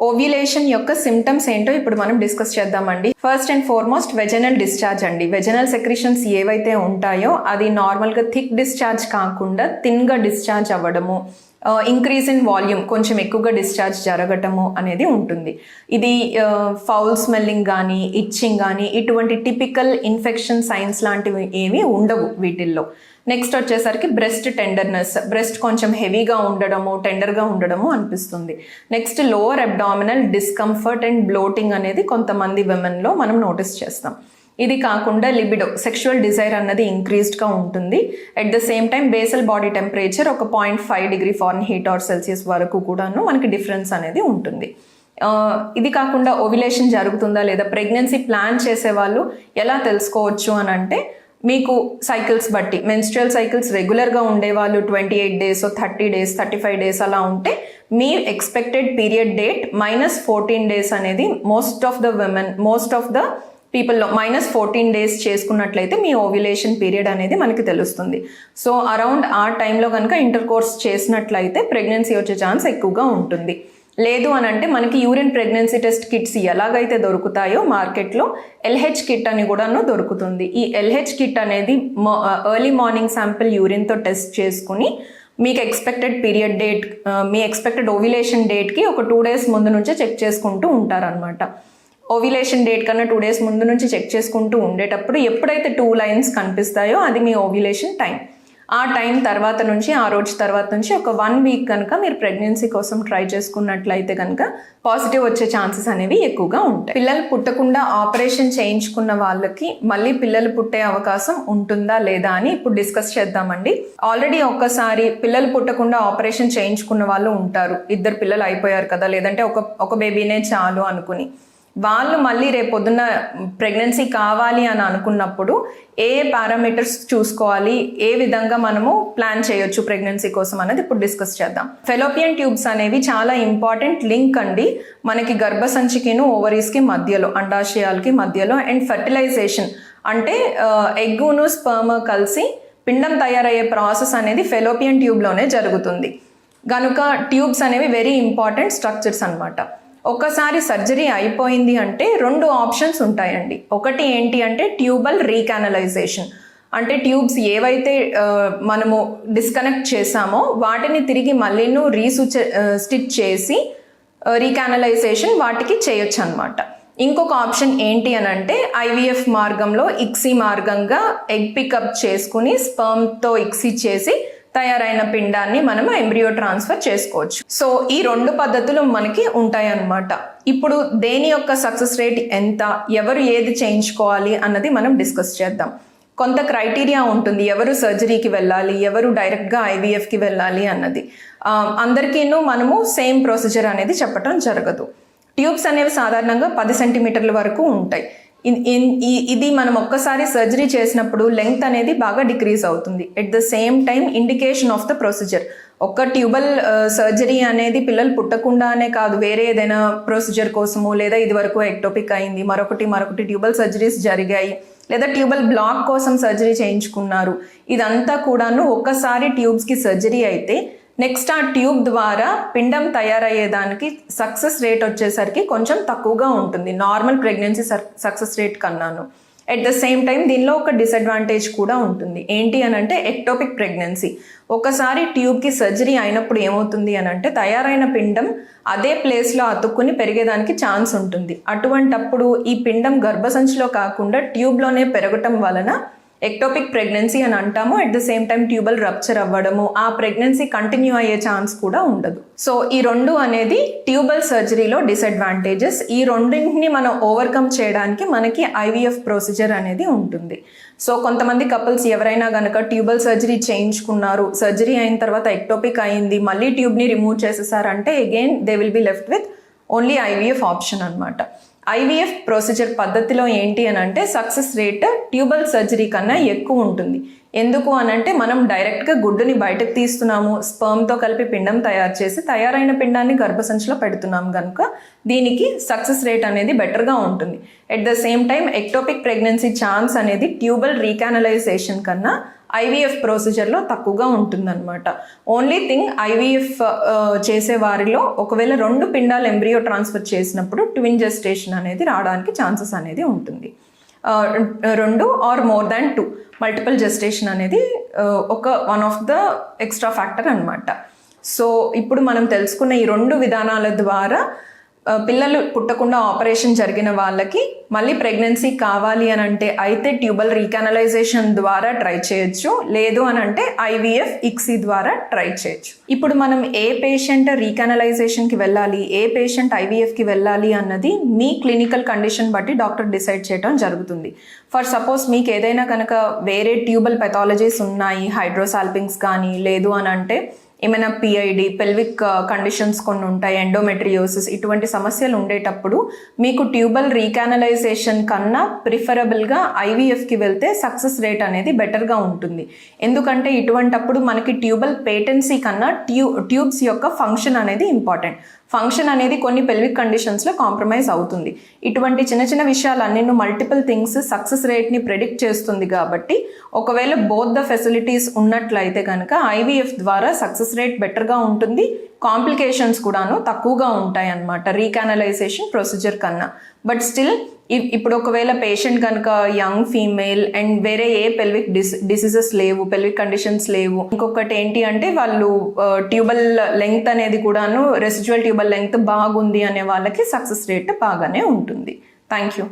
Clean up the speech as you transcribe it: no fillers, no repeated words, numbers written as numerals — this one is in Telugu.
ఓవ్యులేషన్ యొక్క సిమ్టమ్స్ ఏంటో ఇప్పుడు మనం డిస్కస్ చేద్దామండి. First and foremost vaginal discharge అండి. వెజనల్ సెక్రిషన్స్ ఏవైతే ఉంటాయో అది నార్మల్గా థిక్ డిశ్చార్జ్ కాకుండా థిన్గా డిశ్చార్జ్ అవ్వడము, ఇంక్రీజ్ ఇన్ వాల్యూమ్, కొంచెం ఎక్కువగా డిశ్చార్జ్ జరగటము అనేది ఉంటుంది. ఇది ఫౌల్ స్మెల్లింగ్ కానీ ఇచ్చింగ్ కానీ ఇటువంటి టిపికల్ ఇన్ఫెక్షన్ సైన్స్ లాంటివి ఏమీ ఉండవు వీటిల్లో. నెక్స్ట్ వచ్చేసరికి బ్రెస్ట్ టెండర్నెస్, బ్రెస్ట్ కొంచెం హెవీగా ఉండడము, టెండర్గా ఉండడము అనిపిస్తుంది. Next lower abdominal discomfort and bloating అనేది కొంతమంది విమెన్లో మనం నోటీస్ చేస్తాం. ఇది కాకుండా లిబిడో, సెక్షువల్ డిజైర్ అన్నది ఇంక్రీజ్డ్గా ఉంటుంది. At the same time basal body temperature ఒక 0.5 డిగ్రీ ఫారెన్హీట్ ఆర్ సెల్సియస్ వరకు కూడాను మనకి డిఫరెన్స్ అనేది ఉంటుంది. ఇది కాకుండా ఓవ్యులేషన్ జరుగుతుందా లేదా, ప్రెగ్నెన్సీ ప్లాన్ చేసే వాళ్ళు ఎలా తెలుసుకోవచ్చు అని అంటే, మీకు సైకిల్స్ బట్టి, మెన్స్ట్రువల్ సైకిల్స్ రెగ్యులర్గా ఉండేవాళ్ళు 28 డేస్, 30 డేస్, 35 డేస్ అలా ఉంటే మీ ఎక్స్పెక్టెడ్ పీరియడ్ డేట్ -14 డేస్ అనేది మోస్ట్ ఆఫ్ ద పీపుల్లో -14 డేస్ చేసుకున్నట్లయితే మీ ఓవ్యులేషన్ పీరియడ్ అనేది మనకి తెలుస్తుంది. సో అరౌండ్ ఆ టైంలో కనుక ఇంటర్ కోర్స్ చేసినట్లయితే ప్రెగ్నెన్సీ వచ్చే ఛాన్స్ ఎక్కువగా ఉంటుంది. లేదు అని అంటే మనకి యూరిన్ ప్రెగ్నెన్సీ టెస్ట్ కిట్స్ ఎలాగైతే దొరుకుతాయో మార్కెట్లో LH కిట్ అని కూడాను దొరుకుతుంది. ఈ LH కిట్ అనేది ఎర్లీ మార్నింగ్ శాంపిల్ యూరిన్తో టెస్ట్ చేసుకుని మీకు ఎక్స్పెక్టెడ్ పీరియడ్ డేట్, మీ ఎక్స్పెక్టెడ్ ఓవ్యులేషన్ డేట్కి ఒక 2 డేస్ ముందు నుంచే చెక్ చేసుకుంటూ ఉంటారనమాట. ఓవ్యులేషన్ డేట్ కన్నా 2 డేస్ ముందు నుంచి చెక్ చేసుకుంటూ ఉండేటప్పుడు ఎప్పుడైతే 2 లైన్స్ కనిపిస్తాయో అది మీ ఓవ్యులేషన్ టైం. ఆ టైం తర్వాత నుంచి, ఆ రోజు తర్వాత నుంచి ఒక 1 వీక్ కనుక మీరు ప్రెగ్నెన్సీ కోసం ట్రై చేసుకున్నట్లయితే కనుక పాజిటివ్ వచ్చే ఛాన్సెస్ అనేవి ఎక్కువగా ఉంటాయి. పిల్లలు పుట్టకుండా ఆపరేషన్ చేయించుకున్న వాళ్ళకి మళ్ళీ పిల్లలు పుట్టే అవకాశం ఉంటుందా లేదా అని ఇప్పుడు డిస్కస్ చేద్దామండి. ఆల్రెడీ ఒక్కసారి పిల్లలు పుట్టకుండా ఆపరేషన్ చేయించుకున్న వాళ్ళు ఉంటారు. 2 పిల్లలు అయిపోయారు కదా, లేదంటే ఒక బేబీనే చాలు అనుకుని వాళ్ళు మళ్ళీ రేపొద్దున్న ప్రెగ్నెన్సీ కావాలి అని అనుకున్నప్పుడు ఏ పారామీటర్స్ చూసుకోవాలి, ఏ విధంగా మనము ప్లాన్ చేయొచ్చు ప్రెగ్నెన్సీ కోసం అనేది ఇప్పుడు డిస్కస్ చేద్దాం. ఫెలోపియన్ ట్యూబ్స్ అనేవి చాలా ఇంపార్టెంట్ లింక్ అండి మనకి గర్భసంచికిను ఓవరీస్కి మధ్యలో, అండాశయాలకి మధ్యలో. అండ్ ఫెర్టిలైజేషన్ అంటే ఎగ్గును స్పర్మ్ కలిసి పిండం తయారయ్యే ప్రాసెస్ అనేది ఫెలోపియన్ ట్యూబ్లోనే జరుగుతుంది. కనుక ట్యూబ్స్ అనేవి వెరీ ఇంపార్టెంట్ స్ట్రక్చర్స్ అన్నమాట. ఒకసారి సర్జరీ అయిపోయింది అంటే 2 ఆప్షన్స్ ఉంటాయండి. ఒకటి ఏంటి అంటే ట్యూబల్ రీకానలైజేషన్, అంటే ట్యూబ్స్ ఏవైతే మనము డిస్కనెక్ట్ చేసామో వాటిని తిరిగి మళ్ళీను స్టిచ్ చేసి రీకానలైజేషన్ వాటికి చేయొచ్చు అనమాట. ఇంకొక ఆప్షన్ ఏంటి అని అంటే IVF మార్గంలో, ఇక్సీ మార్గంగా ఎగ్ పికప్ చేసుకుని స్పర్మ్తో ఇక్సీ చేసి తయారైన పిండాన్ని మనము ఎంబ్రియో ట్రాన్స్ఫర్ చేసుకోవచ్చు. సో ఈ 2 పద్ధతులు మనకి ఉంటాయి అన్నమాట. ఇప్పుడు దేని యొక్క సక్సెస్ రేట్ ఎంత, ఎవరు ఏది చేయించుకోవాలి అన్నది మనం డిస్కస్ చేద్దాం. కొంత క్రైటీరియా ఉంటుంది, ఎవరు సర్జరీకి వెళ్ళాలి, ఎవరు డైరెక్ట్గా IVFకి వెళ్ళాలి అన్నది. అందరికీను మనము సేమ్ ప్రొసీజర్ అనేది చెప్పడం జరగదు. ట్యూబ్స్ అనేవి సాధారణంగా 10 సెంటీమీటర్ల వరకు ఉంటాయి. ఇది మనం ఒక్కసారి సర్జరీ చేసినప్పుడు లెంగ్త్ అనేది బాగా డిక్రీజ్ అవుతుంది. At the same time indication of the procedure, ఒక్క ట్యూబల్ సర్జరీ అనేది పిల్లలు పుట్టకుండానే కాదు, వేరే ఏదైనా ప్రొసీజర్ కోసము, లేదా ఇది వరకు ఎక్టోపిక్ అయింది, మరొకటి ట్యూబల్ సర్జరీస్ జరిగాయి, లేదా ట్యూబల్ బ్లాక్ కోసం సర్జరీ చేయించుకున్నారు, ఇదంతా కూడాను ఒక్కసారి ట్యూబ్స్కి సర్జరీ అయితే నెక్స్ట్ ఆ ట్యూబ్ ద్వారా పిండం తయారయ్యేదానికి సక్సెస్ రేట్ వచ్చేసరికి కొంచెం తక్కువగా ఉంటుంది నార్మల్ ప్రెగ్నెన్సీ సక్సెస్ రేట్ కన్నాను. ఎట్ ద సేమ్ టైం దీనిలో ఒక డిసడ్వాంటేజ్ కూడా ఉంటుంది. ఏంటి అని అంటే ఎక్టోపిక్ ప్రెగ్నెన్సీ. ఒకసారి ట్యూబ్కి సర్జరీ అయినప్పుడు ఏమవుతుంది అని అంటే తయారైన పిండం అదే ప్లేస్లో అతుక్కుని పెరిగేదానికి ఛాన్స్ ఉంటుంది. అటువంటప్పుడు ఈ పిండం గర్భసంచిలో కాకుండా ట్యూబ్లోనే పెరగటం వలన ఎక్టోపిక్ ప్రెగ్నెన్సీ అని అంటాము. At the same time tubal rupture అవ్వడము, ఆ ప్రెగ్నెన్సీ కంటిన్యూ అయ్యే ఛాన్స్ కూడా ఉండదు. సో ఈ 2 అనేది ట్యూబల్ సర్జరీలో డిసడ్వాంటేజెస్. ఈ రెండింటిని మనం ఓవర్కమ్ చేయడానికి మనకి IVF ప్రొసీజర్ అనేది ఉంటుంది. సో కొంతమంది కపుల్స్ ఎవరైనా కనుక ట్యూబల్ సర్జరీ చేయించుకున్నారు, సర్జరీ అయిన తర్వాత ఎక్టోపిక్ అయింది, మళ్ళీ ట్యూబ్ని రిమూవ్ చేసేసారంటే again they will be left with only IVF option అనమాట. IVF ప్రొసీజర్ పద్ధతిలో ఏంటి అని అంటే సక్సెస్ రేట్ ట్యూబల్ సర్జరీ కన్నా ఎక్కువ ఉంటుంది. ఎందుకు అనంటే మనం డైరెక్ట్గా గుడ్డుని బయటకు తీస్తున్నాము, స్పర్మ్తో కలిపి పిండం తయారు చేసి తయారైన పిండాన్ని గర్భసంచిలో పెడుతున్నాం కనుక దీనికి సక్సెస్ రేట్ అనేది బెటర్గా ఉంటుంది. At the same time ectopic pregnancy chance అనేది ట్యూబల్ రీకానలైజేషన్ కన్నా ఐవీఎఫ్ ప్రొసీజర్లో తక్కువగా ఉంటుందన్నమాట. ఓన్లీ థింగ్ ఐవీఎఫ్ చేసే వారిలో ఒకవేళ 2 పిండాలు ఎంబ్రియో ట్రాన్స్ఫర్ చేసినప్పుడు ట్విన్ జెస్టేషన్ అనేది రావడానికి ఛాన్సెస్ అనేది ఉంటుంది. 2 or more than 2 multiple gestation అనేది one of the extra factor అనమాట. సో ఇప్పుడు మనం తెలుసుకున్న ఈ 2 విధానాల ద్వారా పిల్లలు పుట్టకుండా ఆపరేషన్ జరిగిన వాళ్ళకి మళ్ళీ ప్రెగ్నెన్సీ కావాలి అని అంటే అయితే ట్యూబల్ రీకానలైజేషన్ ద్వారా ట్రై చేయొచ్చు, లేదు అని అంటే ఐవీఎఫ్ ఇక్సీ ద్వారా ట్రై చేయొచ్చు. ఇప్పుడు మనం ఏ పేషెంట్ రీకానలైజేషన్కి వెళ్ళాలి, ఏ పేషెంట్ ఐవీఎఫ్కి వెళ్ళాలి అన్నది మీ క్లినికల్ కండిషన్ బట్టి డాక్టర్ డిసైడ్ చేయడం జరుగుతుంది. ఫర్ సపోజ్ మీకు ఏదైనా కనుక వేరే ట్యూబల్ పెథాలజీస్ ఉన్నాయి, హైడ్రోసాల్పింగ్స్ కానీ, లేదు అని అంటే ఏమైనా పిఐడి, పెల్విక్ కండిషన్స్ కొన్ని ఉంటాయి, ఎండోమెట్రియోసిస్, ఇటువంటి సమస్యలు ఉండేటప్పుడు మీకు ట్యూబల్ రీకానలైజేషన్ కన్నా ప్రిఫరబుల్గా ఐవీఎఫ్కి వెళ్తే సక్సెస్ రేట్ అనేది బెటర్గా ఉంటుంది. ఎందుకంటే ఇటువంటప్పుడు మనకి ట్యూబల్ పేటెన్సీ కన్నా ట్యూబ్స్ యొక్క ఫంక్షన్ అనేది ఇంపార్టెంట్. ఫంక్షన్ అనేది కొన్ని పెల్విక్ కండిషన్స్లో కాంప్రమైజ్ అవుతుంది. ఇటువంటి చిన్న చిన్న విషయాలన్నీ మల్టిపుల్ థింగ్స్ సక్సెస్ రేట్ని ప్రెడిక్ట్ చేస్తుంది. కాబట్టి ఒకవేళ బోత్ ద ఫెసిలిటీస్ ఉన్నట్లయితే కనుక ఐవీఎఫ్ ద్వారా సక్సెస్ రేట్ బెటర్గా ఉంటుంది, కాంప్లికేషన్స్ కూడాను తక్కువగా ఉంటాయి అన్నమాట రీకానలైజేషన్ ప్రొసీజర్ కన్నా. బట్ స్టిల్ ఇప్పుడు ఒకవేళ పేషెంట్ కనుక యంగ్ ఫీమేల్ అండ్ వేరే ఏ పెల్విక్ డిసీజెస్ లేవు, పెల్విక్ కండిషన్స్ లేవు, ఇంకొకటి ఏంటి అంటే వాళ్ళు ట్యూబల్ లెంగ్త్ అనేది కూడాను రెసిడ్యువల్ ట్యూబల్ లెంగ్త్ బాగుంది అనే వాళ్ళకి సక్సెస్ రేట్ బాగానే ఉంటుంది. Thank you.